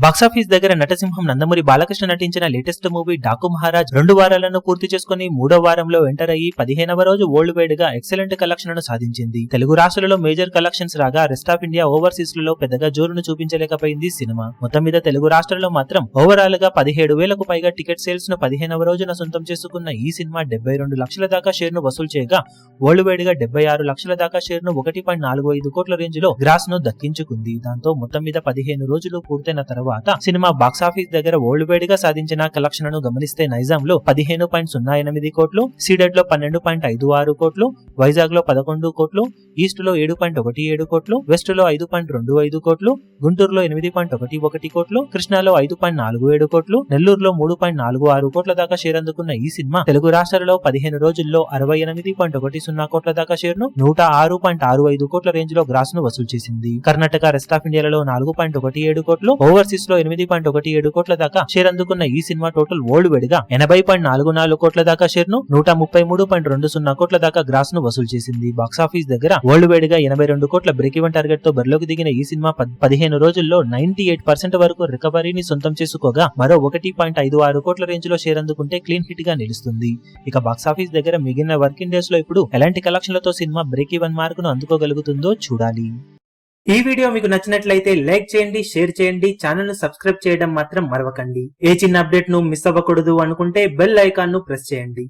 Box office దగ్గర నటసింహం నందమూరి బాలకృష్ణ నటించిన latest movie Daaku Maharaj 2 వారాలను పూర్తి చేసుకుని 3వ వారంలో ఎంటర్ అయ్యి 15వ రోజు వరల్డ్ వైడ్ గా ఎక్సలెంట్ కలెక్షన్లను సాధించింది. తెలుగు రాష్ట్రాలలో మేజర్ కలెక్షన్స్ రాగా రెస్ట్ ఆఫ్ ఇండియా ఓవర్సీస్ లలో పెద్దగా జోరును చూపించలేకపోయింది సినిమా. మొత్తం మీద తెలుగు రాష్ట్రాల్లో మాత్రం ఓవరాల్ గా 17,000కు పైగా టికెట్ సేల్స్ ను 15వ రోజున సొంతం చేసుకున్న ఈ సినిమా 72 లక్షల దాకా షేర్ ను వసూలు చేయగా వరల్డ్ వైడ్ గా 76 లక్షల దాకా షేర్ ను 1.45 కోట్ల రేంజ్ లో గ్రాస్ ను దక్కించుకుంది. దాంతో మొత్తం మీద 15 రోజులు పూర్తయిన తర్వాత సినిమా బాక్సాఫీస్ దగ్గర వరల్డ్ వైడ్ గా సాధించిన కలెక్షన్లను గమనిస్తే నైజాం లో 15.08 కోట్లు, సీడెడ్ లో 12.56 కోట్లు, వైజాగ్ లో 11 కోట్లు, ఈస్ట్ లో 7.17 కోట్లు, వెస్ట్ లో 5.25 కోట్లు, గుంటూరులో 8.11 కోట్లు, కృష్ణాలో 5.47 కోట్లు, నెల్లూరులో 3.46 కోట్ల దాకా షేర్ అందుకున్న ఈ సినిమా తెలుగు రాష్ట్రాలలో 15 రోజుల్లో 68.10 కోట్ల దాకా షేర్ ను 106.65 కోట్ల రేంజ్ లో గ్రాస్ ను వసూలు చేసింది. కర్ణాటక, రెస్ట్ ఆఫ్ ఇండియాలో 4.17 కోట్లు, ఓవర్సీస్ లో 8.17 కోట్ల దాకా షేర్ అందుకున్న ఈ సినిమా టోటల్ వరల్డ్ వైడ్ గా 80.44 కోట్ల దాకా షేర్ ను 133.20 కోట్ల దాకా గ్రాస్ ను వసూలు చేసింది. బాక్సాఫీస్ దగ్గర వరల్డ్ వైడ్ గా 82 కోట్ల బ్రేక్ ఈవెన్ టార్గెట్ తో బరిలోకి దిగిన ఈ సినిమా 15 రోజుల్లో 98% వరకు రికవరీని సొంతం చేసుకోగా మరో 1.56 కోట్ల రేంజ్ లో షేర్ అందుకుంటే క్లీన్ హిట్ గా నిలుస్తుంది. ఇక బాక్సాఫీస్ దగ్గర మిగిలిన వర్కింగ్ డేస్ లో ఇప్పుడు ఎలాంటి కలెక్షన్లతో సినిమా బ్రేక్ ఈవెన్ మార్క్ ను అందుకోగలుగుతుందో చూడాలి. ఈ వీడియో మీకు నచ్చినట్లయితే లైక్ చేయండి, షేర్ చేయండి, ఛానల్ ను సబ్స్క్రైబ్ చేయడం మాత్రం మరవకండి. ఏ చిన్న అప్డేట్ ను మిస్ అవ్వకూడదు అనుకుంటే బెల్ ఐకాన్ ను ప్రెస్ చేయండి.